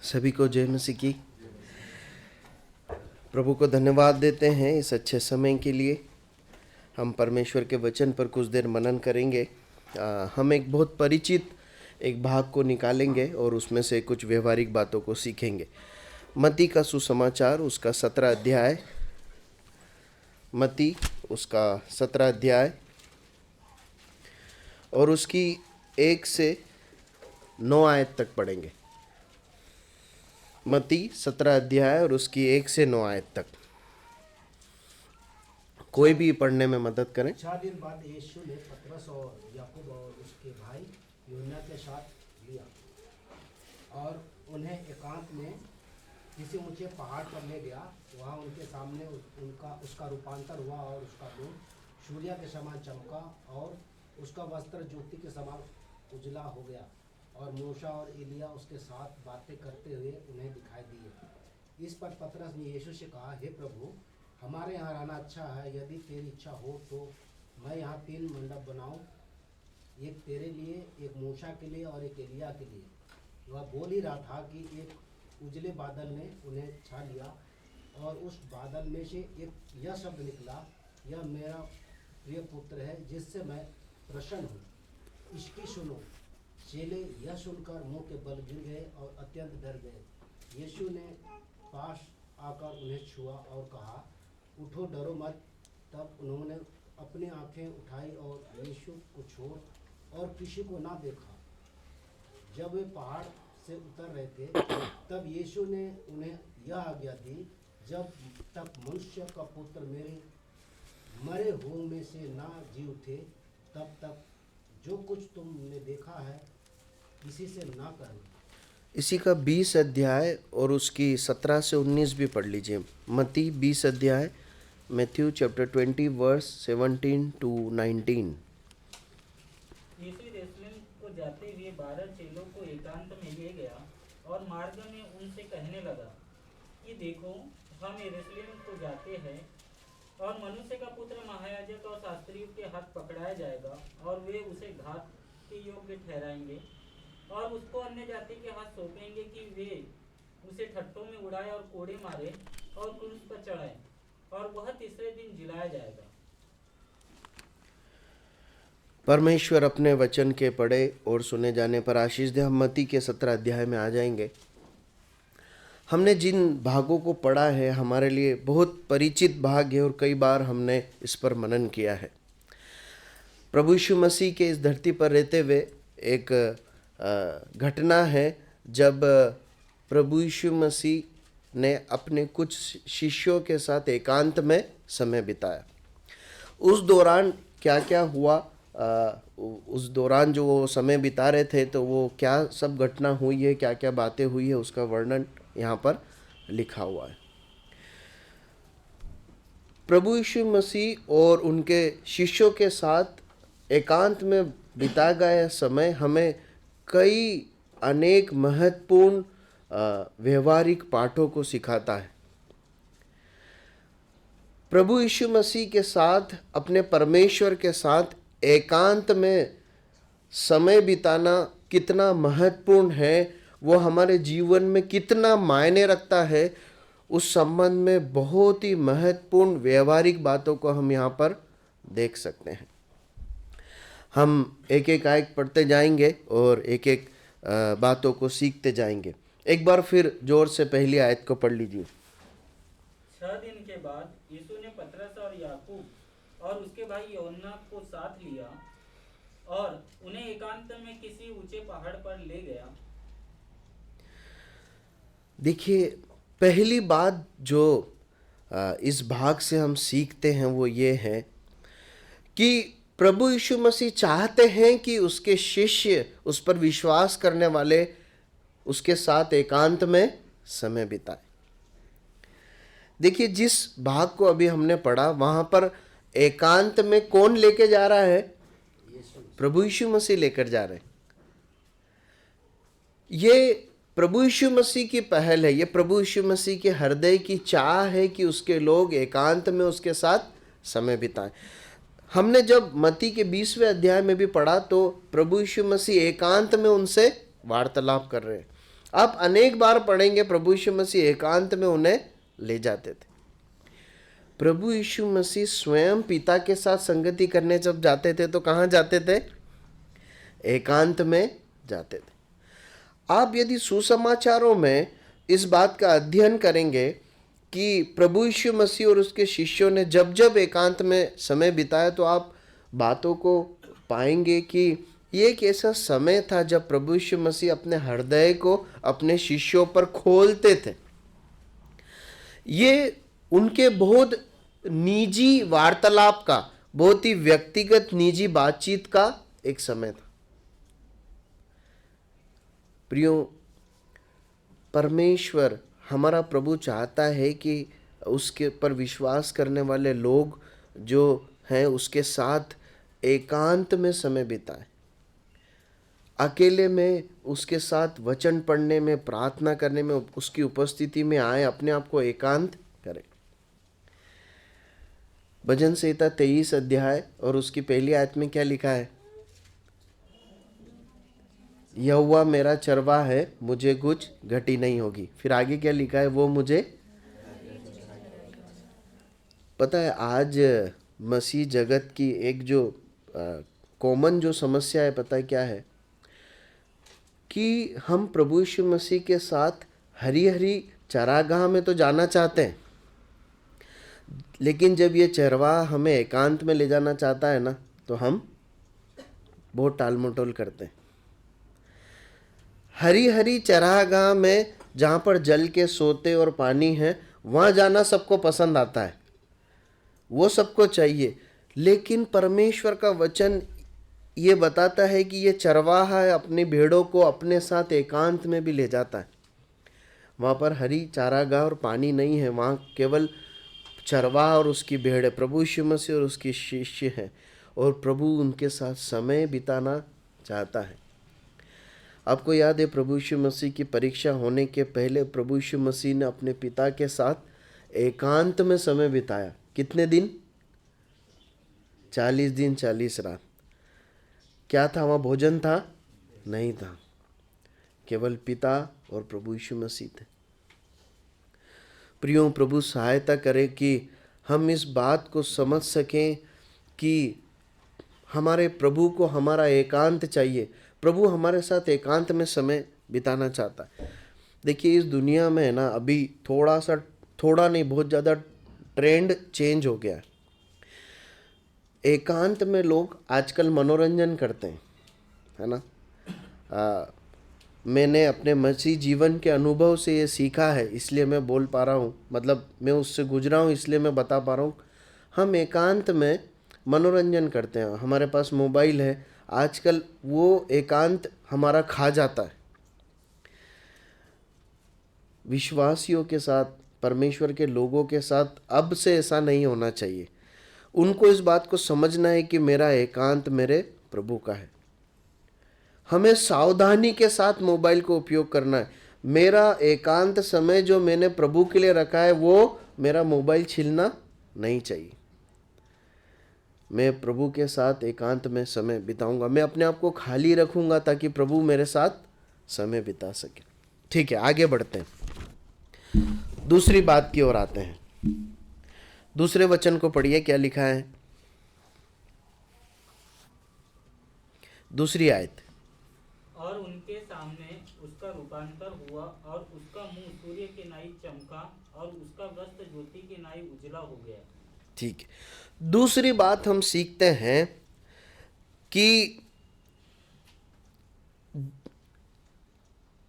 सभी को जय मसीह की। प्रभु को धन्यवाद देते हैं इस अच्छे समय के लिए। हम परमेश्वर के वचन पर कुछ देर मनन करेंगे। हम एक बहुत परिचित एक भाग को निकालेंगे और उसमें से कुछ व्यवहारिक बातों को सीखेंगे। मत्ती का सुसमाचार उसका 17 अध्याय, मत्ती उसका 17 अध्याय और उसकी 1 से 9 आयत तक पढ़ेंगे। मत्ती 17 अध्याय और उसकी 1 से 9 आयत तक। कोई भी पढ़ने में मदद करें। 4 दिन बाद यीशु ने पतरस और याकूब और उसके भाई यूहन्ना के साथ लिया और उन्हें एकांत में किसी ऊंचे पहाड़ पर ले गया। वहाँ उनके सामने उसका रूपांतर हुआ और उसका मुंह सूर्य के समान चमका और उसका वस्त्र ज्योति के समान उजला हो गया। और मूसा और एलिया उसके साथ बातें करते हुए उन्हें दिखाई दिए। इस पर पतरस ने यीशु से कहा, हे प्रभु, हमारे यहाँ रहना अच्छा है। यदि तेरी इच्छा हो तो मैं यहाँ 3 मंडप बनाऊँ, एक तेरे लिए, एक मूसा के लिए और एक एलिया के लिए। वह बोल ही रहा था कि एक उजले बादल ने उन्हें छा लिया और उस बादल में से एक यह शब्द निकला, यह मेरा प्रिय पुत्र है जिससे मैं प्रसन्न हूँ, इसकी सुनो। चेले यह सुनकर मुंह के बल गिर गए और अत्यंत डर गए। यीशु ने पास आकर उन्हें छुआ और कहा, उठो, डरो मत। तब उन्होंने अपनी आंखें उठाई और यीशु को छोड़ और किसी को ना देखा। जब वे पहाड़ से उतर रहे थे तब यीशु ने उन्हें यह आज्ञा दी, जब तक मनुष्य का पुत्र मेरे मरे हुओं में से ना जी उठे, तब तक जो कुछ तुमने देखा है किसी से ना करना। इसी का 20 अध्याय और उसकी 17 से 19 भी पढ़ लीजिए। मत्ती 20 अध्याय, मैथ्यू चैप्टर 20 वर्स 17 to 19। यीशु यरूशलेम को जाते हुए 12 चेलों को एकांत में ले गया और मार्ग में उनसे कहने लगा कि देखो, हम यरूशलेम को जाते हैं और मनुष्य का पुत्र महायाजक और शास्त्रियों के हाथ पकड़ाया जाएगा और वे उसे घात के योग्य ठहराएंगे और उसको अन्य जाति के हाथ सौंपेंगे कि वे उसे ठट्टों में उड़ाए और कोड़े मारे और क्रूस पर चढ़ाए, और वह तीसरे दिन जिलाया जाएगा। परमेश्वर अपने वचन के पढ़े और सुने जाने पर आशीष दे। हम मत्ती के 17 अध्याय में आ जाएंगे। हमने जिन भागों को पढ़ा है हमारे लिए बहुत परिचित भाग है और कई बार हमने इस पर मनन किया है। प्रभु यीशु मसीह के इस धरती पर रहते हुए एक घटना है जब प्रभु यीशु मसीह ने अपने कुछ शिष्यों के साथ एकांत में समय बिताया। उस दौरान क्या क्या हुआ, उस दौरान जो वो समय बिता रहे थे तो वो क्या सब घटना हुई है, क्या क्या बातें हुई है, उसका वर्णन यहाँ पर लिखा हुआ है। प्रभु यीशु मसीह और उनके शिष्यों के साथ एकांत में बिताया गया समय हमें कई अनेक महत्वपूर्ण व्यवहारिक पाठों को सिखाता है। प्रभु यीशु मसीह के साथ, अपने परमेश्वर के साथ एकांत में समय बिताना कितना महत्वपूर्ण है, वो हमारे जीवन में कितना मायने रखता है, उस संबंध में बहुत ही महत्वपूर्ण व्यवहारिक बातों को हम यहाँ पर देख सकते हैं। हम एक एक आयत पढ़ते जाएंगे और एक एक बातों को सीखते जाएंगे। एक बार फिर जोर से पहली आयत को पढ़ लीजिए। 6 दिन के बाद यीशु ने पतरस और याकूब और उसके भाई यूहन्ना को साथ लिया और उन्हें एकांत में किसी ऊंचे पहाड़ पर ले गया। देखिए, पहली बात जो इस भाग से हम सीखते हैं वो ये है कि प्रभु यीशु मसीह चाहते हैं कि उसके शिष्य, उस पर विश्वास करने वाले उसके साथ एकांत में समय बिताए। देखिए, जिस भाग को अभी हमने पढ़ा वहां पर एकांत में कौन लेके जा रहा है? प्रभु यीशु मसीह लेकर जा रहे हैं। ये प्रभु यीशु मसीह की पहल है, ये प्रभु यीशु मसीह के हृदय की चाह है कि उसके लोग एकांत में उसके साथ समय बिताएं। हमने जब मत्ती के 20वें अध्याय में भी पढ़ा तो प्रभु यीशु मसीह एकांत में उनसे वार्तालाप कर रहे हैं। आप अनेक बार पढ़ेंगे प्रभु यीशु मसीह एकांत में उन्हें ले जाते थे। प्रभु यीशु मसीह स्वयं पिता के साथ संगति करने जब जाते थे तो कहाँ जाते थे? एकांत में जाते थे। आप यदि सुसमाचारों में इस बात का अध्ययन करेंगे कि प्रभु यीशु मसीह और उसके शिष्यों ने जब जब एकांत में समय बिताया तो आप बातों को पाएंगे कि ये एक ऐसा समय था जब प्रभु यीशु मसीह अपने हृदय को अपने शिष्यों पर खोलते थे। ये उनके बहुत निजी वार्तालाप का, बहुत ही व्यक्तिगत निजी बातचीत का एक समय था। प्रियो, परमेश्वर हमारा प्रभु चाहता है कि उसके पर विश्वास करने वाले लोग जो हैं उसके साथ एकांत में समय बिताएं, अकेले में उसके साथ वचन पढ़ने में, प्रार्थना करने में, उसकी उपस्थिति में आए, अपने आप को एकांत करें। भजन संहिता 23 अध्याय और उसकी पहली आयत में क्या लिखा है? यहोवा मेरा चरवाहा है, मुझे कुछ घटी नहीं होगी। फिर आगे क्या लिखा है? वो मुझे, पता है आज मसीह जगत की एक जो कॉमन जो समस्या है, पता है क्या है? कि हम प्रभु यीशु मसीह के साथ हरी हरी चरागाह में तो जाना चाहते हैं, लेकिन जब ये चरवाहा हमें एकांत में ले जाना चाहता है ना, तो हम बहुत टाल मटोल करते हैं। हरी हरी चरागाह में जहाँ पर जल के सोते और पानी है, वहाँ जाना सबको पसंद आता है, वो सबको चाहिए। लेकिन परमेश्वर का वचन ये बताता है कि ये चरवाहा अपनी भेड़ों को अपने साथ एकांत में भी ले जाता है। वहाँ पर हरी चारागाह और पानी नहीं है, वहाँ केवल चरवाहा और उसकी भेड़ है, प्रभु यीशु मसीह और उसकी शिष्य हैं, और प्रभु उनके साथ समय बिताना चाहता है। आपको याद है प्रभु यीशु मसीह की परीक्षा होने के पहले प्रभु यीशु मसीह ने अपने पिता के साथ एकांत में समय बिताया। कितने दिन? 40 दिन 40 रात। क्या था वहाँ? भोजन था? नहीं था, केवल पिता और प्रभु यीशु मसीह थे। प्रियो, प्रभु सहायता करे कि हम इस बात को समझ सकें कि हमारे प्रभु को हमारा एकांत चाहिए। प्रभु हमारे साथ एकांत में समय बिताना चाहता है। देखिए इस दुनिया में ना अभी थोड़ा नहीं बहुत ज़्यादा ट्रेंड चेंज हो गया है। एकांत में लोग आजकल मनोरंजन करते हैं, है ना। मैंने अपने मसीह जीवन के अनुभव से ये सीखा है, इसलिए मैं बोल पा रहा हूँ, मतलब मैं उससे गुजरा हूँ इसलिए मैं बता पा रहा हूँ। हम एकांत में मनोरंजन करते हैं, हमारे पास मोबाइल है, आजकल वो एकांत हमारा खा जाता है। विश्वासियों के साथ, परमेश्वर के लोगों के साथ अब से ऐसा नहीं होना चाहिए। उनको इस बात को समझना है कि मेरा एकांत मेरे प्रभु का है। हमें सावधानी के साथ मोबाइल को उपयोग करना है। मेरा एकांत समय जो मैंने प्रभु के लिए रखा है वो मेरा मोबाइल छीलना नहीं चाहिए। मैं प्रभु के साथ एकांत में समय बिताऊंगा, मैं अपने आप को खाली रखूंगा ताकि प्रभु मेरे साथ समय बिता सके। ठीक है, आगे बढ़ते हैं, दूसरी बात की ओर आते हैं। दूसरे वचन को पढ़िए, क्या लिखा है? दूसरी आयत। और उनके सामने उसका रूपांतर हुआ और उसका मुंह सूर्य के नाई चमका और उसका वस्त्र ज्योति के नाई उजला हो गया। ठीक है, दूसरी बात हम सीखते हैं कि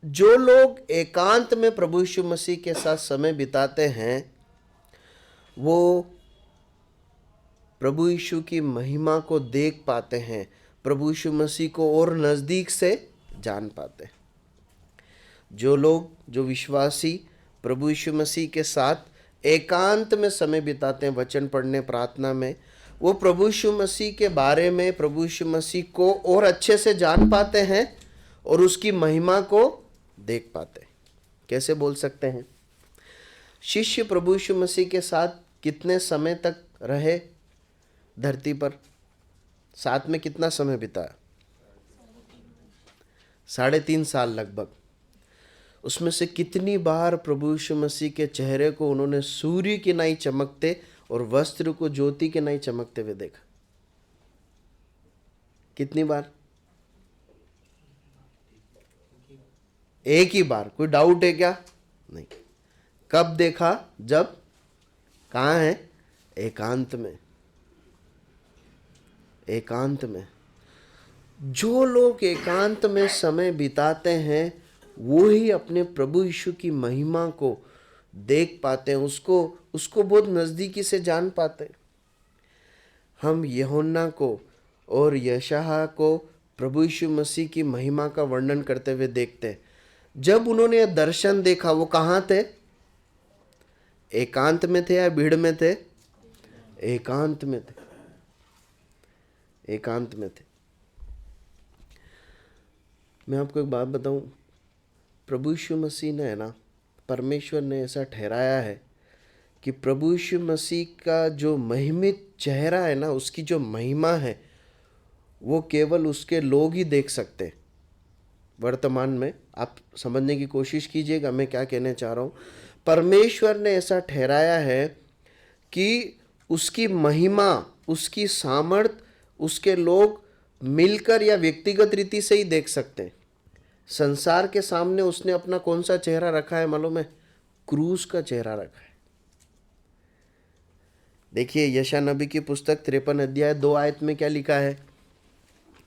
जो लोग एकांत में प्रभु यीशु मसीह के साथ समय बिताते हैं वो प्रभु यीशु की महिमा को देख पाते हैं, प्रभु यीशु मसीह को और नज़दीक से जान पाते हैं। जो लोग, जो विश्वासी प्रभु यीशु मसीह के साथ एकांत में समय बिताते हैं, वचन पढ़ने, प्रार्थना में, वो प्रभु यीशु मसीह के बारे में, प्रभु यीशु मसीह को और अच्छे से जान पाते हैं और उसकी महिमा को देख पाते हैं। कैसे बोल सकते हैं? शिष्य प्रभु यीशु मसीह के साथ कितने समय तक रहे धरती पर? साथ में कितना समय बिताया? 3.5 साल लगभग। उसमें से कितनी बार प्रभु यीशु मसीह के चेहरे को उन्होंने सूर्य की नाई चमकते और वस्त्र को ज्योति के नाई चमकते हुए देखा? कितनी बार? एक ही बार। कोई डाउट है क्या? नहीं। कब देखा? जब कहाँ है? एकांत में। एकांत में। जो लोग एकांत में समय बिताते हैं वो ही अपने प्रभु यीशु की महिमा को देख पाते हैं, उसको बहुत नजदीकी से जान पाते हैं। हम यूहन्ना को और यशायाह को प्रभु यीशु मसीह की महिमा का वर्णन करते हुए देखते हैं। जब उन्होंने यह दर्शन देखा वो कहाँ थे? एकांत में थे या भीड़ में थे? एकांत में थे। एकांत में थे। मैं आपको एक बात बताऊं, प्रभु यीशु मसीह ने, है ना, परमेश्वर ने ऐसा ठहराया है कि प्रभु यीशु मसीह का जो महिमित चेहरा है ना, उसकी जो महिमा है वो केवल उसके लोग ही देख सकते हैं। वर्तमान में आप समझने की कोशिश कीजिएगा मैं क्या कहने चाह रहा हूँ। परमेश्वर ने ऐसा ठहराया है कि उसकी महिमा, उसकी सामर्थ उसके लोग मिलकर या व्यक्तिगत रीति से ही देख सकते हैं। संसार के सामने उसने अपना कौन सा चेहरा रखा है मालूम है? क्रूस का चेहरा रखा है। देखिए यशायाह नबी की पुस्तक 53 अध्याय 2 आयत में क्या लिखा है?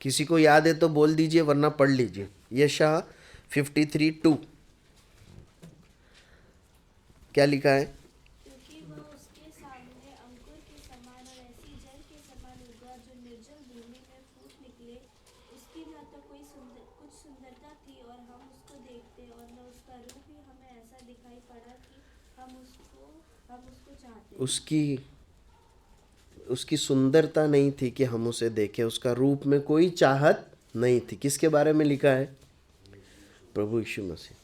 किसी को याद है तो बोल दीजिए वरना पढ़ लीजिए। यशायाह 53:2 क्या लिखा है? क्योंकि वह उसके सामने अंकुर के समान और ऐसी जल के समान होगा जो निर्जल भूमि में फूट निकले। उसकी न तो कुछ सुंदरता थी और हम उसको देखते, और न उसका रूप ही हमें ऐसा दिखाई पड़ा कि हम उसको चाहते। उसकी सुंदरता नहीं थी कि हम उसे देखें, उसका रूप में कोई चाहत नहीं थी। किसके बारे में लिखा है? प्रभु यीशु मसीह।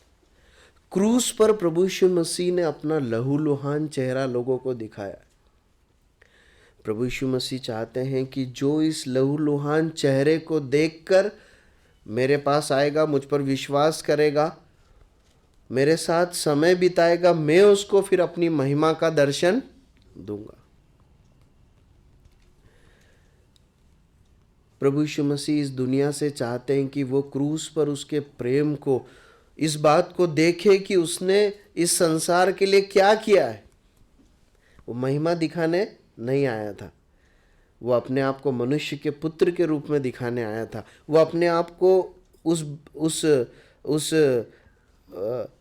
क्रूस पर प्रभु यीशु मसीह ने अपना लहूलुहान चेहरा लोगों को दिखाया। प्रभु यीशु मसीह चाहते हैं कि जो इस लहूलुहान चेहरे को देखकर मेरे पास आएगा, मुझ पर विश्वास करेगा, मेरे साथ समय बिताएगा, मैं उसको फिर अपनी महिमा का दर्शन दूंगा। प्रभु यीशु मसीह इस दुनिया से चाहते हैं कि वो क्रूस पर उसके प्रेम को, इस बात को देखे कि उसने इस संसार के लिए क्या किया है। वो महिमा दिखाने नहीं आया था, वो अपने आप को मनुष्य के पुत्र के रूप में दिखाने आया था। वो अपने आप को उस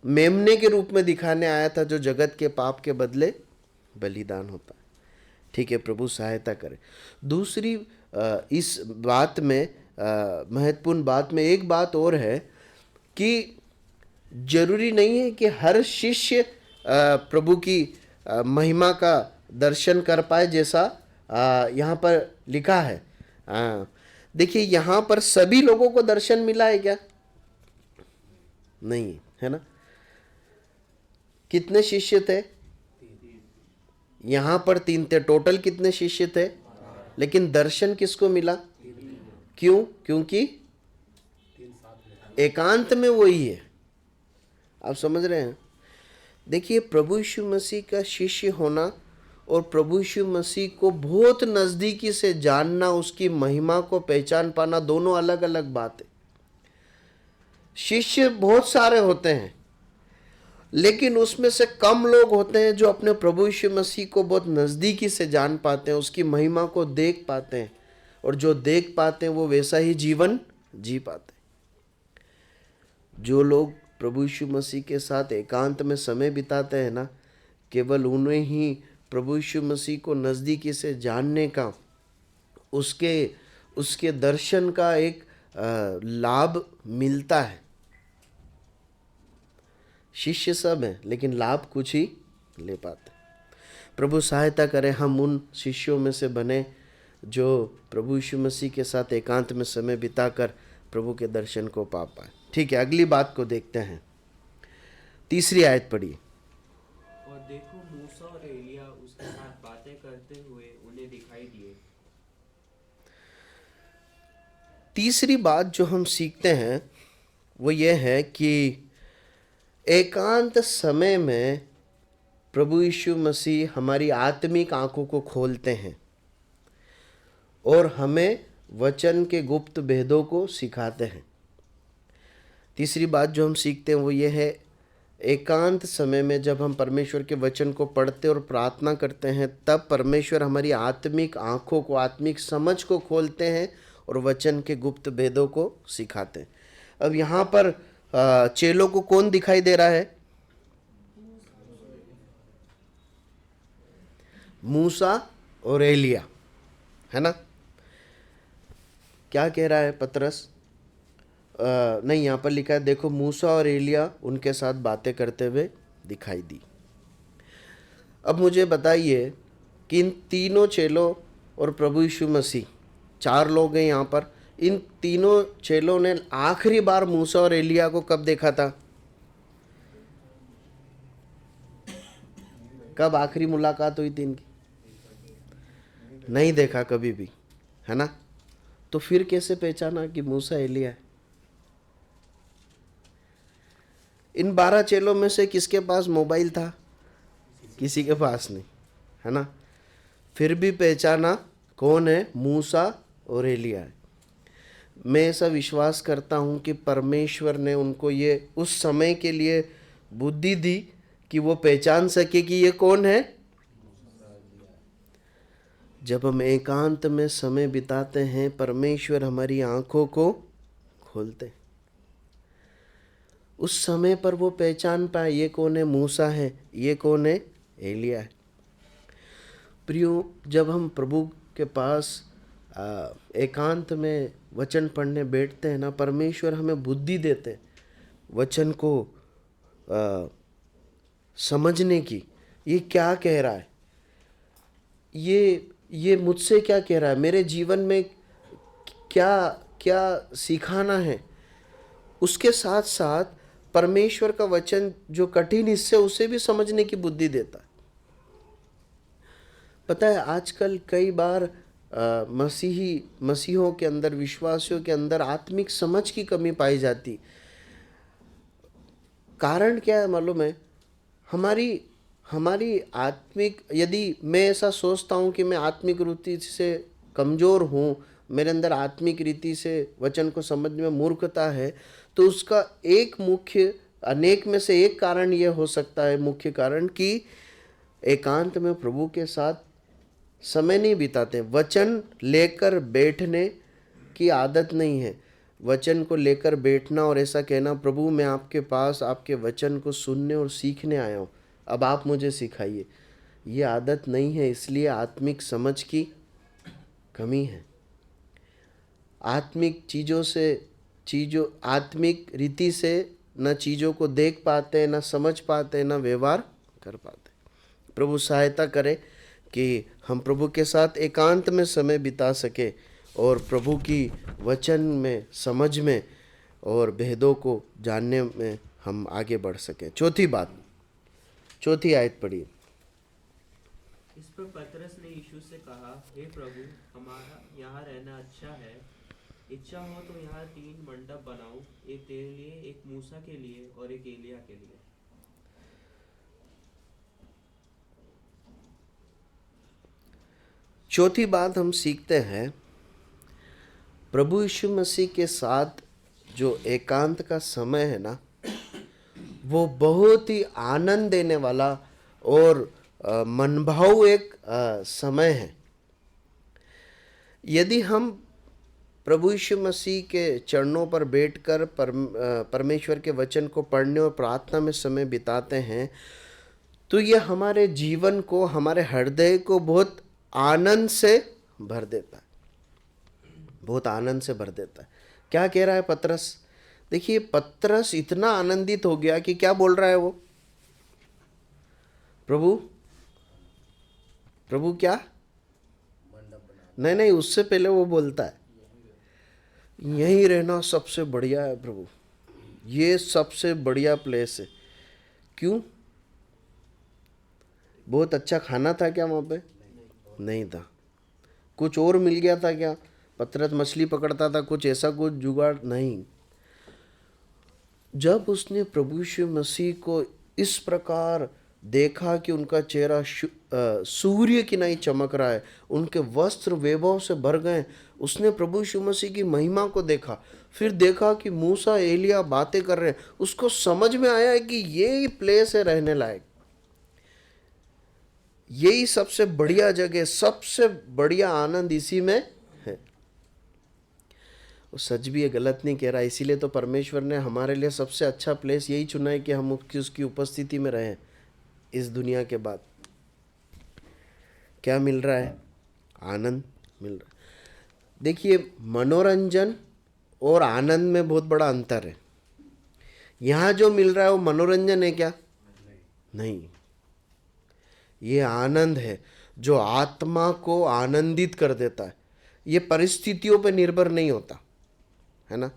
मेमने के रूप में दिखाने आया था जो जगत के पाप के बदले बलिदान होता है। ठीक है, प्रभु सहायता करे। दूसरी इस बात में महत्वपूर्ण बात में एक बात और है कि जरूरी नहीं है कि हर शिष्य प्रभु की महिमा का दर्शन कर पाए, जैसा यहाँ पर लिखा है। देखिए यहाँ पर सभी लोगों को दर्शन मिला है क्या? नहीं है ना। कितने शिष्य थे? यहाँ पर 3 थे। टोटल कितने शिष्य थे? लेकिन दर्शन किसको मिला? क्यों? क्योंकि एकांत में वही है। आप समझ रहे हैं? देखिए प्रभु यीशु मसीह का शिष्य होना और प्रभु यीशु मसीह को बहुत नजदीकी से जानना, उसकी महिमा को पहचान पाना, दोनों अलग अलग बात है। शिष्य बहुत सारे होते हैं, लेकिन उसमें से कम लोग होते हैं जो अपने प्रभु यीशु मसीह को बहुत नज़दीकी से जान पाते हैं, उसकी महिमा को देख पाते हैं, और जो देख पाते हैं वो वैसा ही जीवन जी पाते हैं। जो लोग प्रभु यीशु मसीह के साथ एकांत में समय बिताते हैं ना, केवल उन्हें ही प्रभु यीशु मसीह को नज़दीकी से जानने का, उसके दर्शन का एक लाभ मिलता है। शिष्य सब हैं लेकिन लाभ कुछ ही ले पाते। प्रभु सहायता करे हम उन शिष्यों में से बने जो प्रभु यीशु मसीह के साथ एकांत में समय बिताकर प्रभु के दर्शन को पा पाए। ठीक है, अगली बात को देखते हैं। 3 आयत पढ़िए। और देखो मूसा और एलिया उसके साथ बातें करते हुए उन्हें दिखाई दिए। 3 बात जो हम सीखते हैं वो ये है कि एकांत समय में प्रभु यीशु मसीह हमारी आत्मिक आंखों को खोलते हैं और हमें वचन के गुप्त भेदों को सिखाते हैं। तीसरी बात जो हम सीखते हैं वो ये है, एकांत समय में जब हम परमेश्वर के वचन को पढ़ते और प्रार्थना करते हैं तब परमेश्वर हमारी आत्मिक आंखों को, आत्मिक समझ को खोलते हैं और वचन के गुप्त भेदों को सिखाते हैं। अब यहाँ पर चेलों को कौन दिखाई दे रहा है? मूसा और एलिया, है ना? क्या कह रहा है पतरस? नहीं, यहाँ पर लिखा है देखो मूसा और एलिया उनके साथ बातें करते हुए दिखाई दी। अब मुझे बताइए कि इन तीनों चेलों और प्रभु यीशु मसीह, 4 लोग हैं यहाँ पर, इन तीनों चेलों ने आखिरी बार मूसा और एलिया को कब देखा था? कब आखिरी मुलाकात हुई थी इनकी? नहीं देखा कभी भी, है ना? तो फिर कैसे पहचाना कि मूसा एलिया है? इन 12 चेलों में से किसके पास मोबाइल था? किसी के पास नहीं, है ना? फिर भी पहचाना कौन है? मूसा और एलिया है। मैं ऐसा विश्वास करता हूँ कि परमेश्वर ने उनको ये उस समय के लिए बुद्धि दी कि वो पहचान सके कि ये कौन है। जब हम एकांत में समय बिताते हैं परमेश्वर हमारी आंखों को खोलते हैं। उस समय पर वो पहचान पाए ये कौन है? मूसा है, ये कौन है? एलिया है। प्रियो, जब हम प्रभु के पास एकांत में वचन पढ़ने बैठते हैं ना, परमेश्वर हमें बुद्धि देते हैं वचन को समझने की। ये क्या कह रहा है, ये मुझसे क्या कह रहा है, मेरे जीवन में क्या क्या सिखाना है। उसके साथ साथ परमेश्वर का वचन जो कठिन हिस्से उसे भी समझने की बुद्धि देता है। पता है आजकल कई बार मसीहों के अंदर, विश्वासियों के अंदर आत्मिक समझ की कमी पाई जाती। कारण क्या है मालूम है? हमारी आत्मिक, यदि मैं ऐसा सोचता हूँ कि मैं आत्मिक रीति से कमज़ोर हूँ, मेरे अंदर आत्मिक रीति से वचन को समझने में मूर्खता है, तो उसका अनेक में से एक कारण यह हो सकता है, मुख्य कारण, कि एकांत में प्रभु के साथ समय नहीं बिताते। वचन लेकर बैठने की आदत नहीं है। वचन को लेकर बैठना और ऐसा कहना, प्रभु मैं आपके पास आपके वचन को सुनने और सीखने आया हूँ, अब आप मुझे सिखाइए, ये आदत नहीं है। इसलिए आत्मिक समझ की कमी है। आत्मिक रीति से न चीज़ों को देख पाते, न समझ पाते, न व्यवहार कर पाते। प्रभु सहायता करे कि हम प्रभु के साथ एकांत में समय बिता सके और प्रभु की वचन में, समझ में और भेदों को जानने में हम आगे बढ़ सकें। चौथी आयत पढ़िए। इस पर पतरस ने यीशु से कहा, हे प्रभु, हमारा यहाँ रहना अच्छा है। इच्छा हो तो यहाँ 3 मंडप बनाओ, एक तेरे लिए, एक मूसा के लिए और एक एलिया के लिए। चौथी बात हम सीखते हैं, प्रभु यीशु मसीह के साथ जो एकांत का समय है ना, वो बहुत ही आनंद देने वाला और मनभाऊ एक समय है। यदि हम प्रभु यीशु मसीह के चरणों पर बैठकर परमेश्वर के वचन को पढ़ने और प्रार्थना में समय बिताते हैं, तो ये हमारे जीवन को, हमारे हृदय को बहुत आनंद से भर देता है, बहुत आनंद से भर देता है। क्या कह रहा है पतरस? देखिए, पतरस इतना आनंदित हो गया कि क्या बोल रहा है वो? प्रभु क्या? नहीं, उससे पहले वो बोलता है, यहीं रहना सबसे बढ़िया है प्रभु, ये सबसे बढ़िया प्लेस है। क्यों? बहुत अच्छा खाना था क्या वहाँ पे? नहीं था। कुछ और मिल गया था क्या? पतरस मछली पकड़ता था, कुछ ऐसा कुछ जुगाड़ नहीं। जब उसने प्रभु यीशु मसीह को इस प्रकार देखा कि उनका चेहरा सूर्य की नहीं चमक रहा है, उनके वस्त्र वैभव से भर गए, उसने प्रभु यीशु मसीह की महिमा को देखा, फिर देखा कि मूसा एलिया बातें कर रहे हैं, उसको समझ में आया है कि यही प्लेस है रहने लायक, यही सबसे बढ़िया जगह, सबसे बढ़िया आनंद इसी में है। वो सच भी है, गलत नहीं कह रहा। इसीलिए तो परमेश्वर ने हमारे लिए सबसे अच्छा प्लेस यही चुना है कि हम उसकी उपस्थिति में रहें। इस दुनिया के बाद क्या मिल रहा है? आनंद मिल रहा है। देखिए, मनोरंजन और आनंद में बहुत बड़ा अंतर है। यहाँ जो मिल रहा है वो मनोरंजन है क्या? नहीं, ये आनंद है जो आत्मा को आनंदित कर देता है। ये परिस्थितियों पर निर्भर नहीं होता है ना।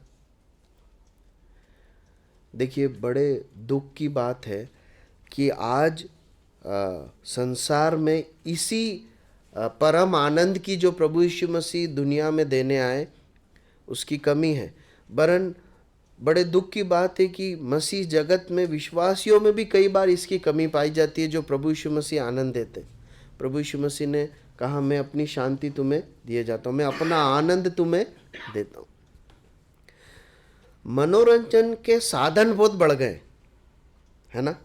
देखिए, बड़े दुख की बात है कि आज संसार में इसी परम आनंद की जो प्रभु यीशु मसीह दुनिया में देने आए उसकी कमी है। वरन बड़े दुख की बात है कि मसीह जगत में विश्वासियों में भी कई बार इसकी कमी पाई जाती है जो प्रभु यीशु मसीह आनंद देते। प्रभु यीशु मसीह ने कहा, मैं अपनी शांति तुम्हें दिए जाता हूँ, मैं अपना आनंद तुम्हें देता हूँ। मनोरंजन के साधन बहुत बढ़ गए है ना,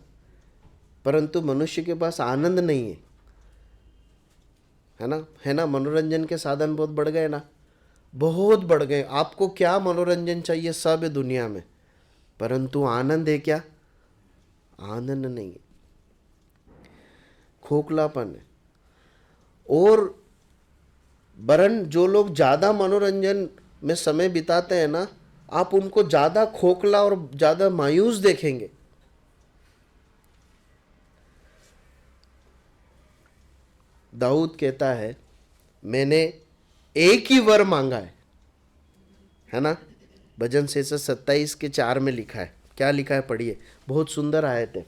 परंतु मनुष्य के पास आनंद नहीं है ना। मनोरंजन के साधन बहुत बढ़ गए ना, बहुत बढ़ गए। आपको क्या मनोरंजन चाहिए? सब है दुनिया में, परंतु आनंद है क्या? आनंद नहीं है, खोखलापन है। और वरन जो लोग ज्यादा मनोरंजन में समय बिताते हैं ना, आप उनको ज्यादा खोखला और ज्यादा मायूस देखेंगे। दाऊद कहता है, मैंने एक ही वर मांगा है ना। भजन 27:4 में लिखा है। क्या लिखा है? पढ़िए, बहुत सुंदर आयत है।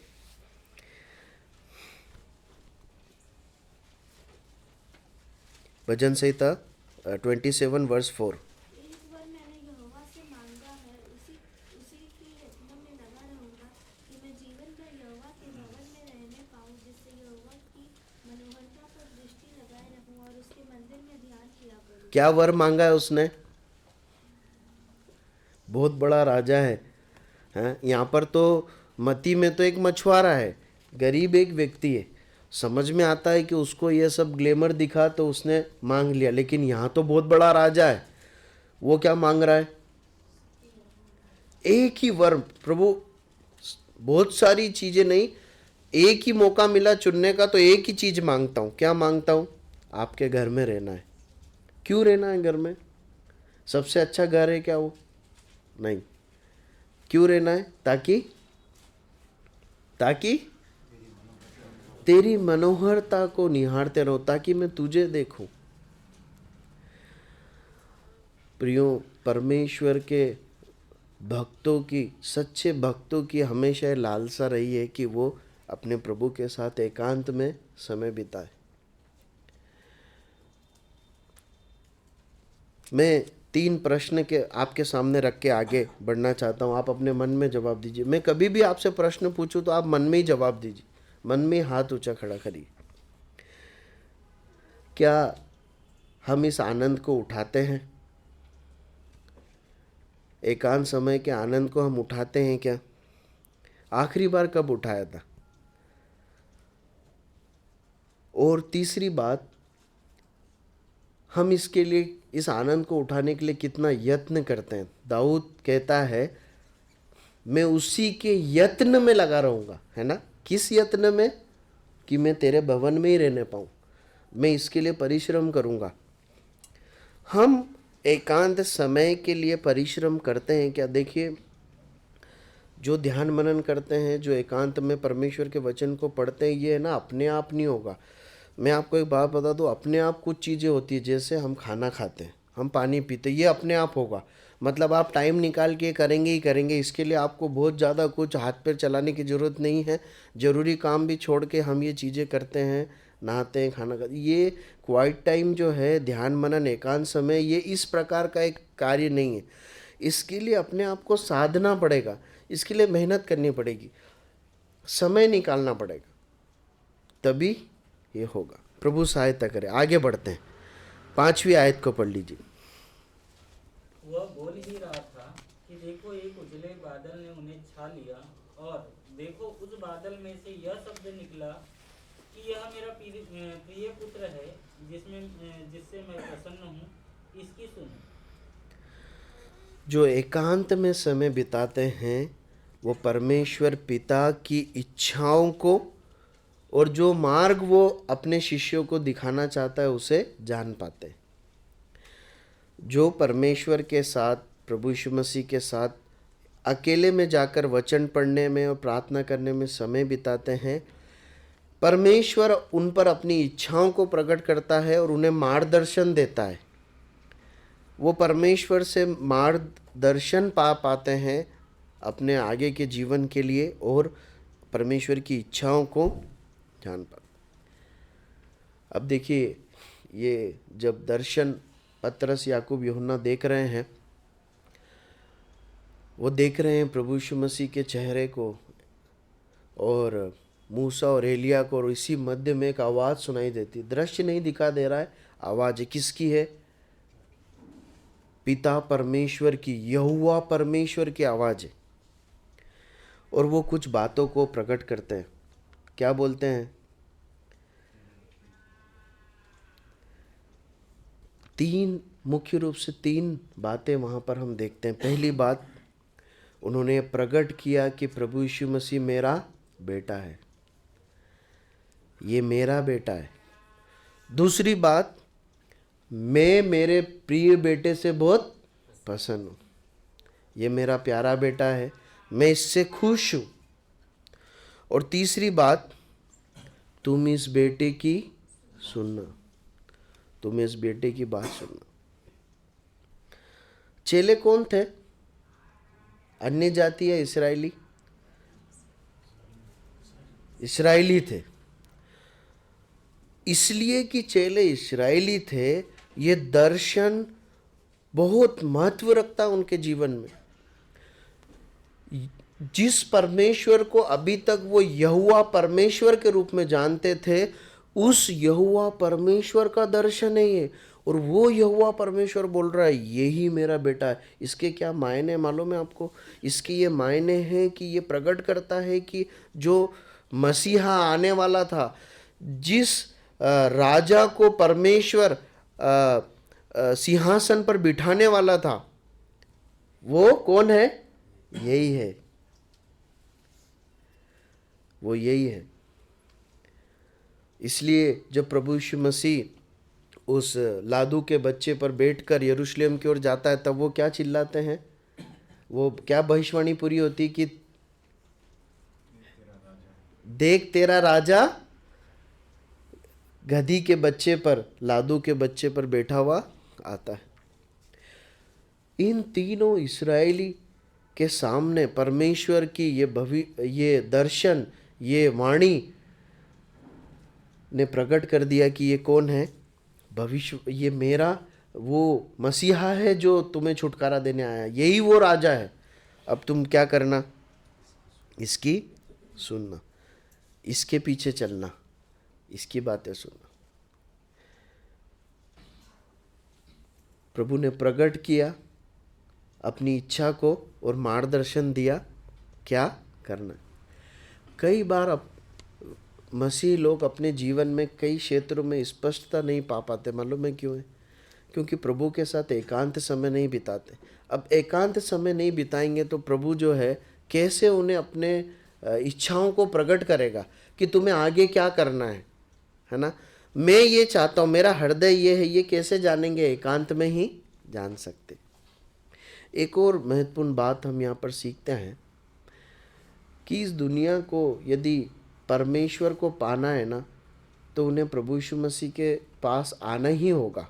भजन संहिता 27:4। एक बार मैंने यहोवा से मांगा है, उसी के यत्न में लगा रहूंगा कि मैं जीवन भर यहोवा के भवन में रहने पाऊं, जिससे यहोवा की मनोहरता पर दृष्टि लगाए रहूं और उसके मंदिर में ध्यान किया करूं। क्या वर मांगा है उसने? बहुत बड़ा राजा है हैं? यहाँ पर तो मती में तो एक मछुआरा है, गरीब एक व्यक्ति है। समझ में आता है कि उसको ये सब ग्लैमर दिखा तो उसने मांग लिया, लेकिन यहाँ तो बहुत बड़ा राजा है। वो क्या मांग रहा है? एक ही वर। प्रभु, बहुत सारी चीजें नहीं, एक ही मौका मिला चुनने का, तो एक ही चीज मांगता हूं। क्या मांगता हूं? आपके घर में रहना है। क्यों रहना है घर में? सबसे अच्छा घर है क्या वो? नहीं। क्यों रहना है? ताकि तेरी मनोहरता को निहारते रहो, ताकि मैं तुझे देखूं। प्रियो, परमेश्वर के भक्तों की, सच्चे भक्तों की हमेशा लालसा रही है कि वो अपने प्रभु के साथ एकांत में समय बिताए। मैं 3 प्रश्न के आपके सामने रख के आगे बढ़ना चाहता हूं। आप अपने मन में जवाब दीजिए। मैं कभी भी आपसे प्रश्न पूछूं तो आप मन में ही जवाब दीजिए, मन में हाथ ऊंचा खड़ा करिए। क्या हम इस आनंद को उठाते हैं? एकांत समय के आनंद को हम उठाते हैं क्या? आखिरी बार कब उठाया था? और तीसरी बात, हम इसके लिए, इस आनंद को उठाने के लिए कितना यत्न करते हैं? दाऊद कहता है, मैं उसी के यत्न में लगा रहूंगा, है ना। किस यत्न में? कि मैं तेरे भवन में ही रहने पाऊं, मैं इसके लिए परिश्रम करूंगा। हम एकांत समय के लिए परिश्रम करते हैं क्या? देखिए, जो ध्यान मनन करते हैं, जो एकांत में परमेश्वर के वचन को पढ़ते हैं, ये है ना, अपने आप नहीं होगा। मैं आपको एक बात बता दूं, अपने आप कुछ चीज़ें होती है, जैसे हम खाना खाते हैं, हम पानी पीते, ये अपने आप होगा। मतलब आप टाइम निकाल के करेंगे ही करेंगे, इसके लिए आपको बहुत ज़्यादा कुछ हाथ पैर चलाने की ज़रूरत नहीं है। ज़रूरी काम भी छोड़ के हम ये चीज़ें करते हैं, नहाते हैं, खाना खाते। ये क्वाइट टाइम जो है, ध्यान मनन एकांत समय, ये इस प्रकार का एक कार्य नहीं है। इसके लिए अपने आप को साधना पड़ेगा। इसके लिए मेहनत करनी पड़ेगी, समय निकालना पड़ेगा, तभी ये होगा। प्रभु सहायता करे। आगे बढ़ते हैं, 5वीं आयत को पढ़ लीजिए। वह बोल ही रहा था कि देखो एक उजले बादल ने उन्हें छा लिया, और देखो उस बादल में से यह शब्द निकला कि यह मेरा प्रिय पुत्र है, जिससे मैं प्रसन्न हूँ, इसकी सुनो। जो एकांत में समय बिताते हैं वो परमेश्वर पिता की इच्छाओं को और जो मार्ग वो अपने शिष्यों को दिखाना चाहता है उसे जान पाते हैं। जो परमेश्वर के साथ, प्रभु यीशु मसीह के साथ अकेले में जाकर वचन पढ़ने में और प्रार्थना करने में समय बिताते हैं, परमेश्वर उन पर अपनी इच्छाओं को प्रकट करता है और उन्हें मार्गदर्शन देता है। वो परमेश्वर से मार्गदर्शन पा पाते हैं अपने आगे के जीवन के लिए और परमेश्वर की इच्छाओं को जान पाते। अब देखिए, ये जब दर्शन पतरस, याकूब, यूहन्ना देख रहे हैं, वो देख रहे हैं प्रभु यीशु मसीह के चेहरे को और मूसा और एलिया को, और इसी मध्य में एक आवाज़ सुनाई देती। दृश्य नहीं दिखा दे रहा है, आवाज़ किसकी है? पिता परमेश्वर की, यहोवा परमेश्वर की आवाज़ है। और वो कुछ बातों को प्रकट करते हैं। क्या बोलते हैं? 3 मुख्य रूप से 3 बातें वहाँ पर हम देखते हैं। पहली बात, उन्होंने प्रकट किया कि प्रभु यीशु मसीह मेरा बेटा है, ये मेरा बेटा है। दूसरी बात, मैं मेरे प्रिय बेटे से बहुत प्रसन्न हूँ, ये मेरा प्यारा बेटा है, मैं इससे खुश हूँ। और तीसरी बात, तुम इस बेटे की सुनना, तुम इस बेटे की बात सुनना। चेले कौन थे? अन्य जाति या इस्राएली? इस्राएली थे। इसलिए कि चेले इस्राएली थे, ये दर्शन बहुत महत्व रखता उनके जीवन में। जिस परमेश्वर को अभी तक वो यहोवा परमेश्वर के रूप में जानते थे, उस यहोवा परमेश्वर का दर्शन है ये। और वो यहोवा परमेश्वर बोल रहा है यही मेरा बेटा है। इसके क्या मायने मालूम है आपको? इसके ये मायने हैं कि ये प्रकट करता है कि जो मसीहा आने वाला था, जिस राजा को परमेश्वर सिंहासन पर बिठाने वाला था, वो कौन है? यही है, वो यही है। इसलिए जब प्रभु यीशु मसीह उस लादू के बच्चे पर बैठकर यरूशलेम की ओर जाता है, तब वो क्या चिल्लाते हैं? वो क्या भविष्यवाणी पूरी होती कि देख तेरा राजा गधी के बच्चे पर, लादू के बच्चे पर बैठा हुआ आता है। इन तीनों इस्राएली के सामने परमेश्वर की ये दर्शन, ये वाणी ने प्रकट कर दिया कि ये कौन है? भविष्य, ये मेरा वो मसीहा है जो तुम्हें छुटकारा देने आया, यही वो राजा है। अब तुम क्या करना? इसकी सुनना, इसके पीछे चलना, इसकी बातें सुनना। प्रभु ने प्रकट किया अपनी इच्छा को और मार्गदर्शन दिया क्या करना। कई बार अब मसीह लोग अपने जीवन में कई क्षेत्रों में स्पष्टता नहीं पा पाते। मालूम है क्यों है? क्योंकि प्रभु के साथ एकांत समय नहीं बिताते। अब एकांत समय नहीं बिताएंगे तो प्रभु जो है कैसे उन्हें अपने इच्छाओं को प्रकट करेगा कि तुम्हें आगे क्या करना है ना? मैं ये चाहता हूँ, मेरा हृदय ये है, ये कैसे जानेंगे? एकांत में ही जान सकते। एक और महत्वपूर्ण बात हम यहाँ पर सीखते हैं कि इस दुनिया को यदि परमेश्वर को पाना है ना, तो उन्हें प्रभु यीशु मसीह के पास आना ही होगा।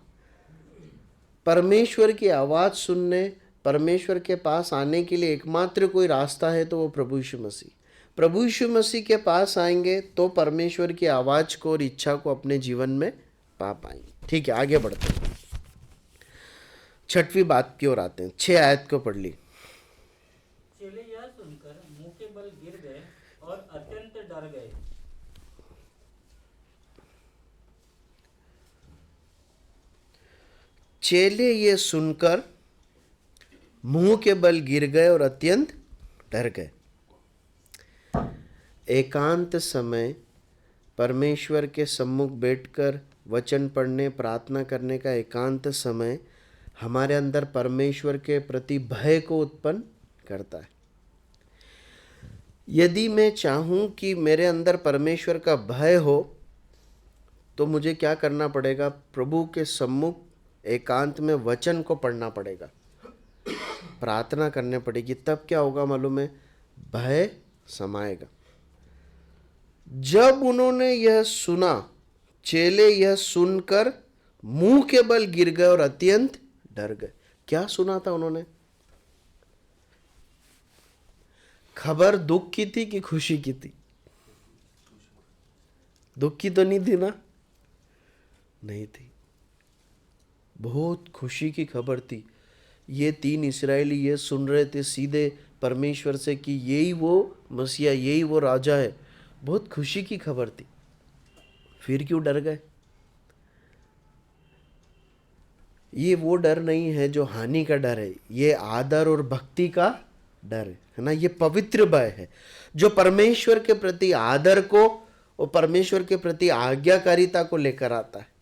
परमेश्वर की आवाज़ सुनने, परमेश्वर के पास आने के लिए एकमात्र कोई रास्ता है तो वो प्रभु यीशु मसीह। प्रभु यीशु मसीह के पास आएंगे तो परमेश्वर की आवाज़ को और इच्छा को अपने जीवन में पा पाएंगे। ठीक है, आगे बढ़ते हैं। 6वीं बात की ओर आते हैं। 6 आयत को पढ़ ली। चेले यह सुनकर और अत्यंत डर गए। चेले ये सुनकर मुंह के बल गिर गए और अत्यंत डर गए। एकांत समय परमेश्वर के सम्मुख बैठकर वचन पढ़ने, प्रार्थना करने का एकांत समय हमारे अंदर परमेश्वर के प्रति भय को उत्पन्न करता है। यदि मैं चाहूं कि मेरे अंदर परमेश्वर का भय हो तो मुझे क्या करना पड़ेगा? प्रभु के सम्मुख एकांत में वचन को पढ़ना पड़ेगा, प्रार्थना करनी पड़ेगी। तब क्या होगा मालूम है? भय समाएगा। जब उन्होंने यह सुना, चेले यह सुनकर मुंह के बल गिर गए और अत्यंत डर गए। क्या सुना था उन्होंने? खबर दुख की थी कि खुशी की थी? दुख की तो नहीं थी ना? नहीं थी, बहुत खुशी की खबर थी। ये 3 इस्राएली ये सुन रहे थे सीधे परमेश्वर से कि यही वो मसीहा, यही वो राजा है। बहुत खुशी की खबर थी। फिर क्यों डर गए? ये वो डर नहीं है जो हानि का डर है, ये आदर और भक्ति का डर है ना। ये पवित्र भय है जो परमेश्वर के प्रति आदर को और परमेश्वर के प्रति आज्ञाकारिता को लेकर आता है।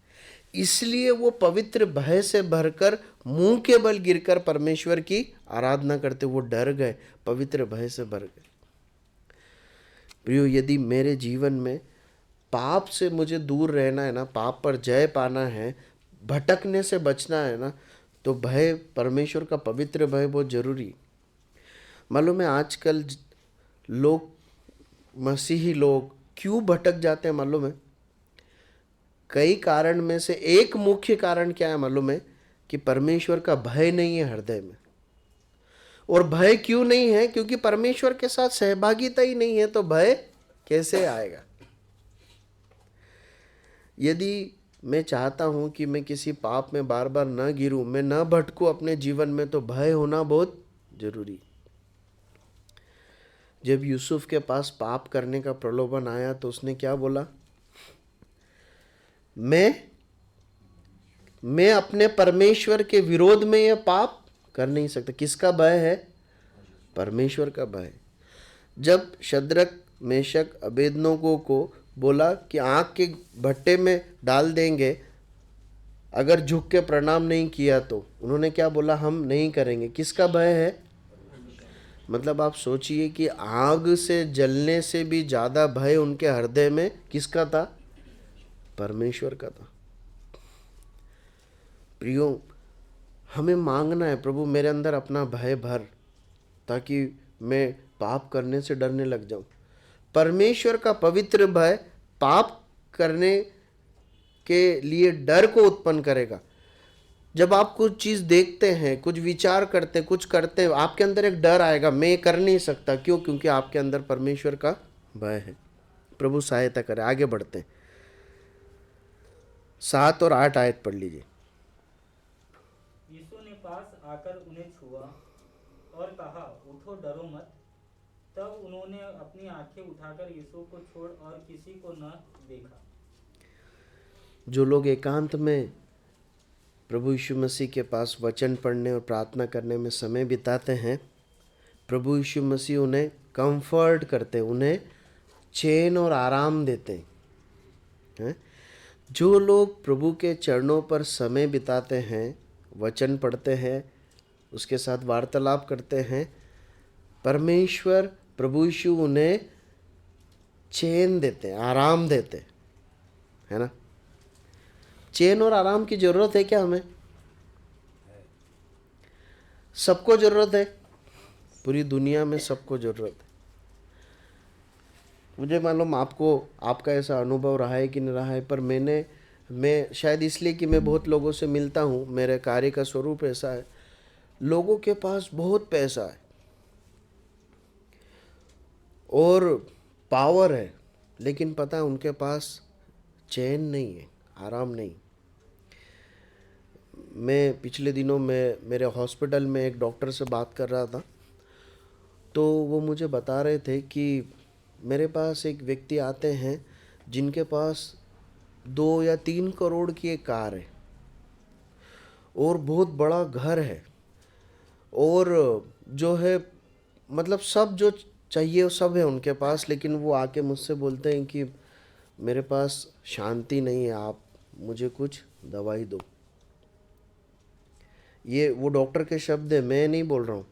इसलिए वो पवित्र भय से भरकर मुंह के बल गिरकर परमेश्वर की आराधना करते। वो डर गए, पवित्र भय से भर गए। प्रियो, यदि मेरे जीवन में पाप से मुझे दूर रहना है ना, पाप पर जय पाना है, भटकने से बचना है ना, तो भय, परमेश्वर का पवित्र भय बहुत जरूरी। मालूम है आजकल लोग, मसीही लोग क्यों भटक जाते हैं मालूम है? कई कारण में से एक मुख्य कारण क्या है मालूम है? कि परमेश्वर का भय नहीं है हृदय में। और भय क्यों नहीं है? क्योंकि परमेश्वर के साथ सहभागिता ही नहीं है, तो भय कैसे आएगा? यदि मैं चाहता हूं कि मैं किसी पाप में बार बार न गिरूं, मैं न भटकूं अपने जीवन में, तो भय होना बहुत जरूरी। जब यूसुफ के पास पाप करने का प्रलोभन आया तो उसने क्या बोला? मैं अपने परमेश्वर के विरोध में यह पाप कर नहीं सकता। किसका भय है? परमेश्वर का भय। जब शद्रक, मेशक, अबेदनोगो को बोला कि आग के भट्टे में डाल देंगे अगर झुक के प्रणाम नहीं किया, तो उन्होंने क्या बोला? हम नहीं करेंगे। किसका भय है? मतलब आप सोचिए कि आग से जलने से भी ज्यादा भय उनके हृदय में किसका था? परमेश्वर का था। प्रियो, हमें मांगना है, प्रभु मेरे अंदर अपना भय भर, ताकि मैं पाप करने से डरने लग जाऊं। परमेश्वर का पवित्र भय पाप करने के लिए डर को उत्पन्न करेगा। जब आप कुछ चीज देखते हैं, कुछ विचार करते, कुछ करते हैं, आपके अंदर एक डर आएगा, मैं ये कर नहीं सकता। क्यों? क्योंकि आपके अंदर परमेश्वर का भय है। प्रभु सहायता करे। आगे बढ़ते हैं। 7 और 8 आयत पढ़ लीजिए। यीशु ने पास आकर उन्हें छुआ और कहा, उठो, डरो मत। तब उन्होंने अपनी आंखें उठाकर यीशु को छोड़ और किसी को न देखा। जो लोग एकांत में प्रभु यीशु मसीह के पास वचन पढ़ने और प्रार्थना करने में समय बिताते हैं, प्रभु यीशु मसीह उन्हें कंफर्ट करते, उन्हें चैन और आराम देते हैं। जो लोग प्रभु के चरणों पर समय बिताते हैं, वचन पढ़ते हैं, उसके साथ वार्तालाप करते हैं, परमेश्वर, प्रभु यीशु उन्हें चैन देते हैं, आराम देते हैं, है ना। चैन और आराम की जरूरत है क्या हमें? सबको जरूरत है, पूरी दुनिया में सबको जरूरत है। मुझे मालूम आपका ऐसा अनुभव रहा है कि नहीं रहा है, पर मैं शायद इसलिए कि मैं बहुत लोगों से मिलता हूँ, मेरे कार्य का स्वरूप ऐसा है। लोगों के पास बहुत पैसा है और पावर है, लेकिन पता है उनके पास चैन नहीं है, आराम नहीं। मैं पिछले दिनों मेरे हॉस्पिटल में एक डॉक्टर से बात कर रहा था, तो वो मुझे बता रहे थे कि मेरे पास एक व्यक्ति आते हैं जिनके पास 2 या 3 करोड़ की एक कार है और बहुत बड़ा घर है और जो है मतलब सब जो चाहिए वो सब है उनके पास, लेकिन वो आके मुझसे बोलते हैं कि मेरे पास शांति नहीं है, आप मुझे कुछ दवाई दो। ये वो डॉक्टर के शब्द है, मैं नहीं बोल रहा हूँ।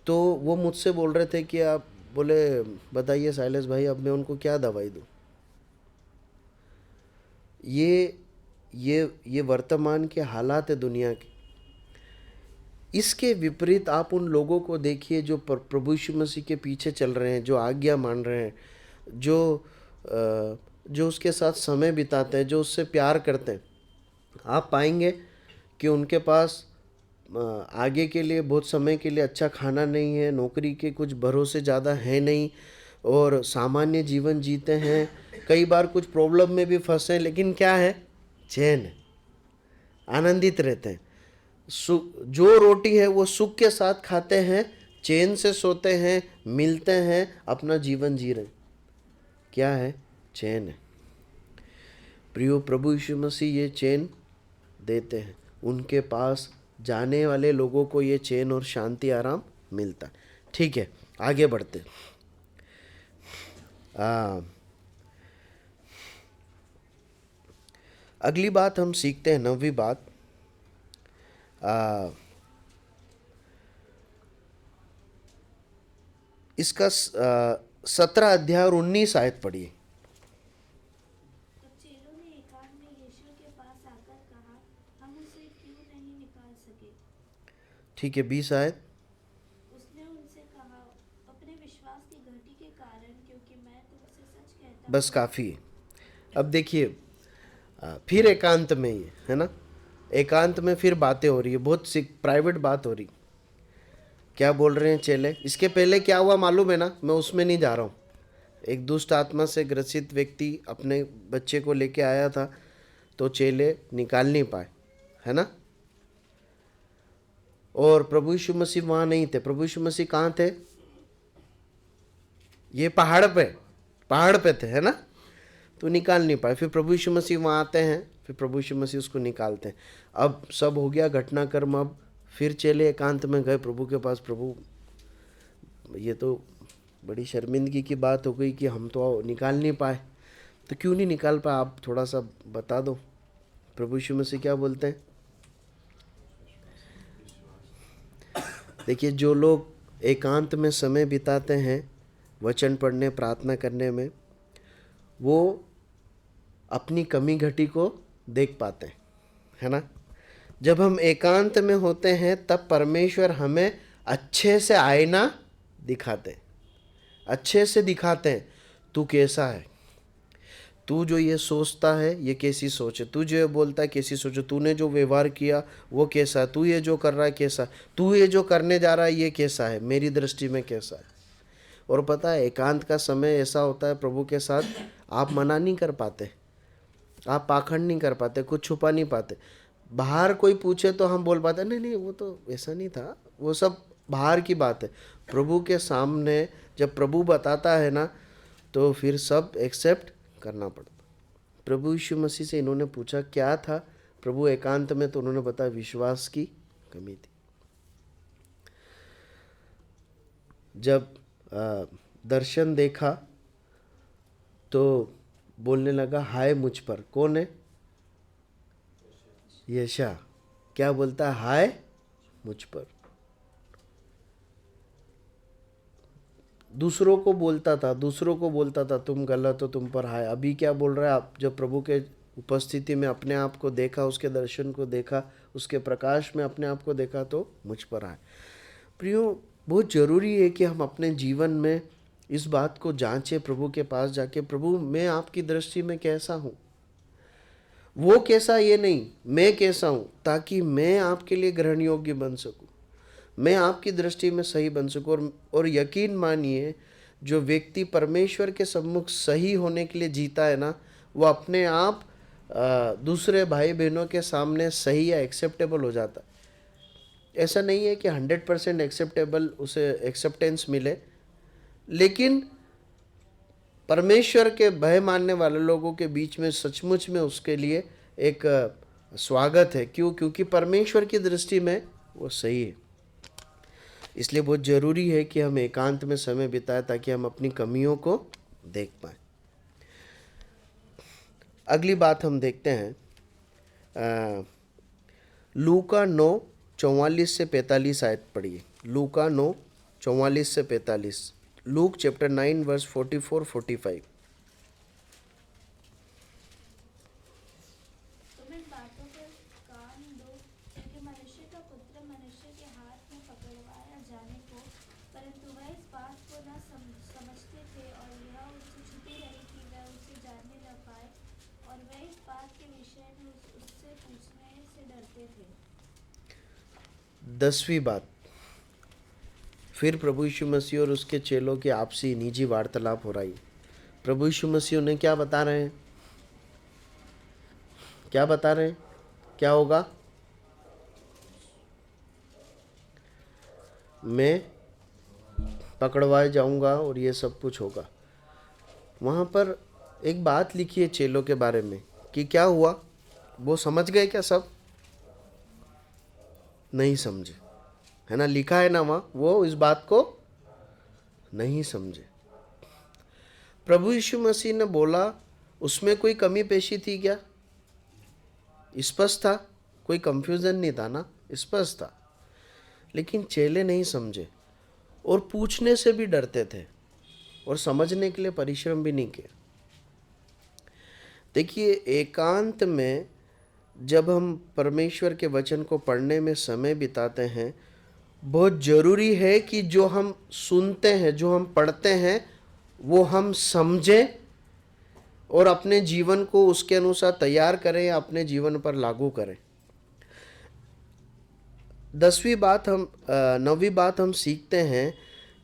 तो वो मुझसे बोल रहे थे कि आप बोले बताइए साइलेश भाई, अब मैं उनको क्या दवाई दूँ। ये वर्तमान के हालात है दुनिया के। इसके विपरीत आप उन लोगों को देखिए जो प्रभु यीशु मसीह के पीछे चल रहे हैं, जो आज्ञा मान रहे हैं, जो उसके साथ समय बिताते हैं, जो उससे प्यार करते हैं। आप पाएंगे कि उनके पास आगे के लिए बहुत समय के लिए अच्छा खाना नहीं है, नौकरी के कुछ भरोसे ज़्यादा है नहीं और सामान्य जीवन जीते हैं। कई बार कुछ प्रॉब्लम में भी फंसे, लेकिन क्या है, चैन है, आनंदित रहते हैं। जो रोटी है वो सुख के साथ खाते हैं, चैन से सोते हैं, मिलते हैं, अपना जीवन जी रहे। क्या है, चैन है। प्रियो, प्रभु यीशु मसीह ये चैन देते हैं। उनके पास जाने वाले लोगों को ये चैन और शांति आराम मिलता। ठीक है, आगे बढ़ते। अगली बात हम सीखते हैं, 9वीं बात। इसका 17 अध्याय और 19 आयत पढ़िए। तब चेलों ने एकांत में यीशु के पास आकर कहा, हम उसे क्यों नहीं निकाल सके? ठीक है, 20 आयत। उसने उनसे कहा, अपने विश्वास की घटी के कारण, क्योंकि मैं तुमसे सच कहता बस काफ़ी है। अब देखिए, फिर एकांत में ही है ना, एकांत में फिर बातें हो रही है, बहुत सी प्राइवेट बात हो रही। क्या बोल रहे हैं चेले? इसके पहले क्या हुआ मालूम है ना, मैं उसमें नहीं जा रहा हूँ। एक दुष्ट आत्मा से ग्रसित व्यक्ति अपने बच्चे को लेके आया था, तो चेले निकाल नहीं पाए, है ना। और प्रभु यीशु मसीह वहाँ नहीं थे। प्रभु यीशु मसीह कहाँ थे? ये पहाड़ पे थे, है ना। तो निकाल नहीं पाए। फिर प्रभु यीशु मसीह वहाँ आते हैं, फिर प्रभु यीशु मसीह उसको निकालते हैं। अब सब हो गया घटनाक्रम। अब फिर चेले एकांत में गए प्रभु के पास। प्रभु, ये तो बड़ी शर्मिंदगी की बात हो गई कि हम तो निकाल नहीं पाए। तो क्यों नहीं निकाल पाए, आप थोड़ा सा बता दो। प्रभु यीशु मसीह क्या बोलते हैं? देखिए, जो लोग एकांत में समय बिताते हैं वचन पढ़ने, प्रार्थना करने में, वो अपनी कमी घटी को देख पाते हैं, है ना। जब हम एकांत में होते हैं तब परमेश्वर हमें अच्छे से आईना दिखाते हैं, अच्छे से दिखाते हैं, तू कैसा है, तू जो ये सोचता है ये कैसी सोच है, तू जो ये बोलता है कैसी सोच है, तूने जो व्यवहार किया वो कैसा है, तू ये जो कर रहा है कैसा, तू ये जो करने जा रहा है ये कैसा है, मेरी दृष्टि में कैसा है। और पता है, एकांत का समय ऐसा होता है प्रभु के साथ, आप मना नहीं कर पाते, आप पाखंड नहीं कर पाते, कुछ छुपा नहीं पाते। बाहर कोई पूछे तो हम बोल पाते नहीं नहीं वो तो ऐसा नहीं था, वो सब बाहर की बात है। प्रभु के सामने जब प्रभु बताता है ना, तो फिर सब एक्सेप्ट करना पड़ता। प्रभु यीशु मसीह से इन्होंने पूछा क्या था प्रभु एकांत में, तो उन्होंने बताया विश्वास की कमी थी। जब दर्शन देखा तो बोलने लगा हाय मुझ पर। कौन है? यशा। क्या बोलता है? हाय मुझ पर। दूसरों को बोलता था तुम गलत हो, तुम पर हाय। अभी क्या बोल रहा है? आप जब प्रभु के उपस्थिति में अपने आप को देखा, उसके दर्शन को देखा, उसके प्रकाश में अपने आप को देखा, तो मुझ पर हाय। प्रियो, बहुत ज़रूरी है कि हम अपने जीवन में इस बात को जांचें, प्रभु के पास जाके, प्रभु मैं आपकी दृष्टि में कैसा हूँ, वो कैसा ये नहीं, मैं कैसा हूँ, ताकि मैं आपके लिए ग्रहण योग्य बन सकूँ, मैं आपकी दृष्टि में सही बन सकूँ। और यकीन मानिए, जो व्यक्ति परमेश्वर के सम्मुख सही होने के लिए जीता है ना, वो अपने आप दूसरे भाई बहनों के सामने सही या एक्सेप्टेबल हो जाता है। ऐसा नहीं है कि 100% एक्सेप्टेबल उसे एक्सेप्टेंस मिले, लेकिन परमेश्वर के भय मानने वाले लोगों के बीच में सचमुच में उसके लिए एक स्वागत है। क्यों? क्योंकि परमेश्वर की दृष्टि में वो सही है। इसलिए बहुत ज़रूरी है कि हम एकांत में समय बिताएं ताकि हम अपनी कमियों को देख पाएं। अगली बात हम देखते हैं, लूका 9:44 से 45 आयत पढ़िए। लूका 9:44 से 45। Luke chapter 9 verse 44-45। तुम इन बातों पर कान दो, क्योंकि मनुष्य का पुत्र मनुष्य के हाथ में पकड़वाया जाने को, परंतु वह इस बात को न समझते थे और यह उससे छुपी रही कि वह उसे जानने न पाए, और वह इस बात के विषय में उससे पूछने से डरते थे। 10वीं बात, फिर प्रभु यीशु मसीह और उसके चेलों की आपसी निजी वार्तालाप हो रही। प्रभु यीशु मसीह उन्हें क्या बता रहे हैं? क्या बता रहे हैं? क्या होगा? मैं पकड़वाए जाऊंगा और ये सब कुछ होगा। वहाँ पर एक बात लिखी है चेलों के बारे में कि क्या हुआ, वो समझ गए क्या? सब नहीं समझे, है ना? लिखा है ना वहाँ, वो इस बात को नहीं समझे। प्रभु यीशु मसीह ने बोला, उसमें कोई कमी पेशी थी क्या? स्पष्ट था, कोई कंफ्यूजन नहीं था ना, स्पष्ट था। लेकिन चेले नहीं समझे और पूछने से भी डरते थे और समझने के लिए परिश्रम भी नहीं किया। देखिए, एकांत में जब हम परमेश्वर के वचन को पढ़ने में समय बिताते हैं, बहुत ज़रूरी है कि जो हम सुनते हैं, जो हम पढ़ते हैं, वो हम समझें और अपने जीवन को उसके अनुसार तैयार करें या अपने जीवन पर लागू करें। 9वीं बात हम सीखते हैं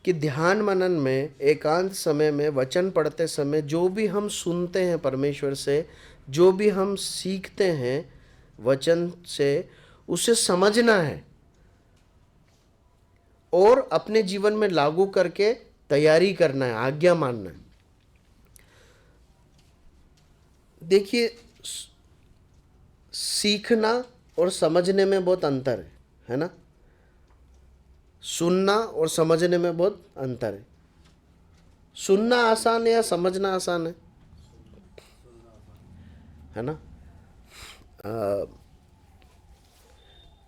कि ध्यान मनन में, एकांत समय में, वचन पढ़ते समय जो भी हम सुनते हैं परमेश्वर से, जो भी हम सीखते हैं वचन से, उसे समझना है और अपने जीवन में लागू करके तैयारी करना है, आज्ञा मानना है। देखिए, सीखना और समझने में बहुत अंतर है ना? सुनना और समझने में बहुत अंतर है। सुनना आसान है या समझना आसान है ना?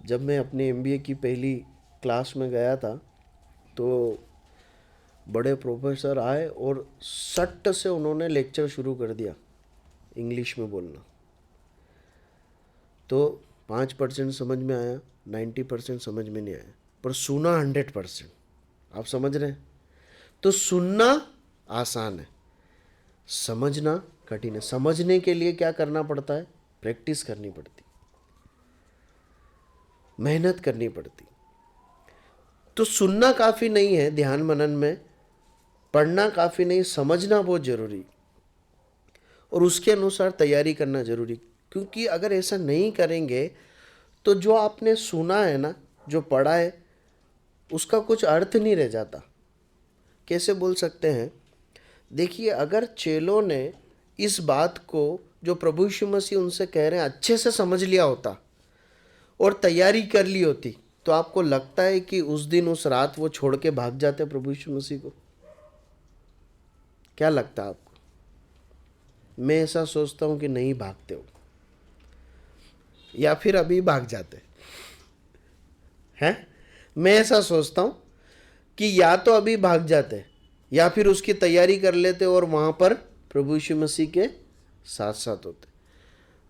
जब मैं अपने एमबीए की पहली क्लास में गया था तो बड़े प्रोफेसर आए और सट्ट से उन्होंने लेक्चर शुरू कर दिया इंग्लिश में बोलना। तो 5% समझ में आया, 90% समझ में नहीं आया, पर सुना 100%। आप समझ रहे हैं? तो सुनना आसान है, समझना कठिन है। समझने के लिए क्या करना पड़ता है? प्रैक्टिस करनी पड़ती, मेहनत करनी पड़ती। तो सुनना काफ़ी नहीं है ध्यान मनन में, पढ़ना काफ़ी नहीं, समझना बहुत ज़रूरी और उसके अनुसार तैयारी करना ज़रूरी। क्योंकि अगर ऐसा नहीं करेंगे तो जो आपने सुना है ना, जो पढ़ा है, उसका कुछ अर्थ नहीं रह जाता। कैसे बोल सकते हैं? देखिए, अगर चेलों ने इस बात को जो प्रभु यीशु मसीह उनसे कह रहे हैं अच्छे से समझ लिया होता और तैयारी कर ली होती, तो आपको लगता है कि उस दिन, उस रात वो छोड़ के भाग जाते प्रभु यीशु मसीह को? क्या लगता है आपको? मैं ऐसा सोचता हूं कि नहीं भागते हो, या फिर अभी भाग जाते हैं। मैं ऐसा सोचता हूं कि या तो अभी भाग जाते या फिर उसकी तैयारी कर लेते और वहां पर प्रभु यीशु मसीह के साथ साथ होते।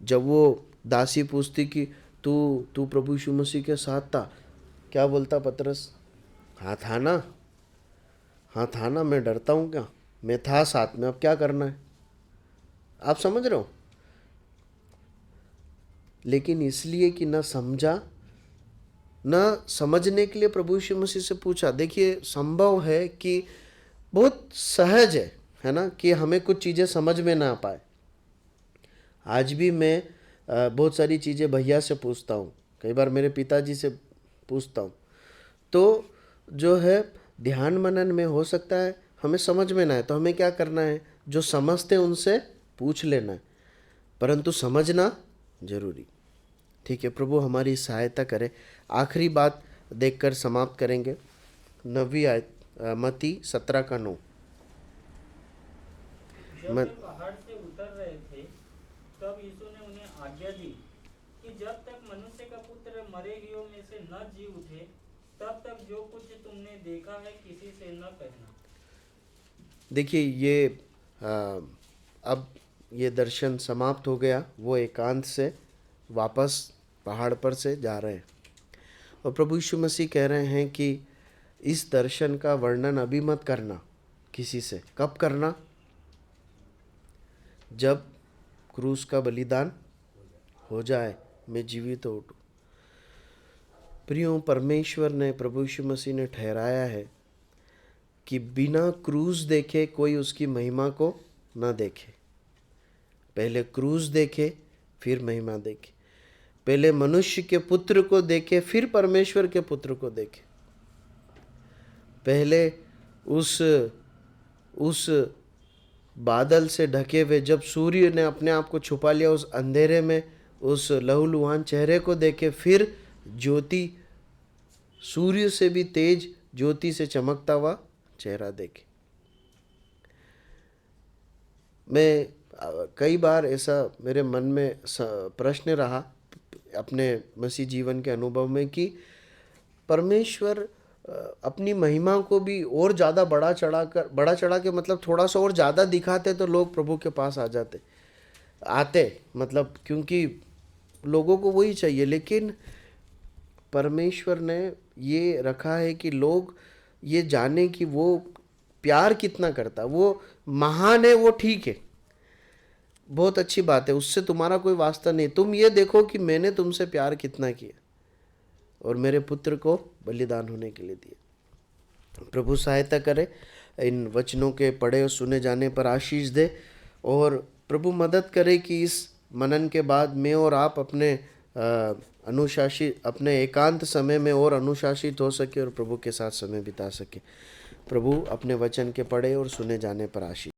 जब वो दासी पूछती कि तू प्रभु यीशु मसीह के साथ था, क्या बोलता पतरस? हाँ था ना, हाँ था ना, मैं डरता हूँ क्या? मैं था साथ में, अब क्या करना है? आप समझ रहे हो? लेकिन इसलिए कि ना समझा, न समझने के लिए प्रभु यीशु मसीह से पूछा। देखिए, संभव है कि बहुत सहज है ना, कि हमें कुछ चीज़ें समझ में ना पाए। आज भी मैं बहुत सारी चीज़ें भैया से पूछता हूँ, कई बार मेरे पिताजी से पूछता हूँ। तो जो है ध्यान मनन में हो सकता है हमें समझ में ना आए, तो हमें क्या करना है? जो समझते उनसे पूछ लेना है, परंतु समझना जरूरी। ठीक है, प्रभु हमारी सहायता करे। आखिरी बात देखकर समाप्त करेंगे। 9वीं आयत, मत्ती 17:9। जब वे पहाड़ से उतर रहे थे तब यीशु ने उन्हें आज्ञा दी कि जब तक मनुष्य का पुत्र मरे हुओं में से न जी उठे तब तक जो कुछ तुमने देखा है किसी से न कहना। देखिए ये अब ये दर्शन समाप्त हो गया। वो एकांत से वापस पहाड़ पर से जा रहे हैं और प्रभु यीशु मसीह कह रहे हैं कि इस दर्शन का वर्णन अभी मत करना किसी से। कब करना? जब क्रूस का बलिदान हो जाए, मैं जीवित हो उठूं। प्रियो, परमेश्वर ने, प्रभु यीशु मसीह ने ठहराया है कि बिना क्रूस देखे कोई उसकी महिमा को न देखे। पहले क्रूस देखे फिर महिमा देखे। पहले मनुष्य के पुत्र को देखे फिर परमेश्वर के पुत्र को देखे। पहले उस बादल से ढके हुए, जब सूर्य ने अपने आप को छुपा लिया उस अंधेरे में, उस लहूलुहान चेहरे को देखे, फिर ज्योति, सूर्य से भी तेज ज्योति से चमकता हुआ चेहरा देखे। मैं कई बार ऐसा मेरे मन में प्रश्न रहा अपने मसीह जीवन के अनुभव में कि परमेश्वर अपनी महिमा को भी और ज़्यादा बढ़ा चढ़ा के मतलब थोड़ा सा और ज़्यादा दिखाते तो लोग प्रभु के पास आते मतलब, क्योंकि लोगों को वही चाहिए। लेकिन परमेश्वर ने ये रखा है कि लोग ये जाने कि वो प्यार कितना करता। वो महान है, वो ठीक है, बहुत अच्छी बात है, उससे तुम्हारा कोई वास्ता नहीं। तुम ये देखो कि मैंने तुमसे प्यार कितना किया और मेरे पुत्र को बलिदान होने के लिए दिया। प्रभु सहायता करे, इन वचनों के पढ़े और सुने जाने पर आशीष दे और प्रभु मदद करे कि इस मनन के बाद मैं और आप अपने अपने एकांत समय में और अनुशासित हो सके और प्रभु के साथ समय बिता सके। प्रभु अपने वचन के पढ़े और सुने जाने पर आशीष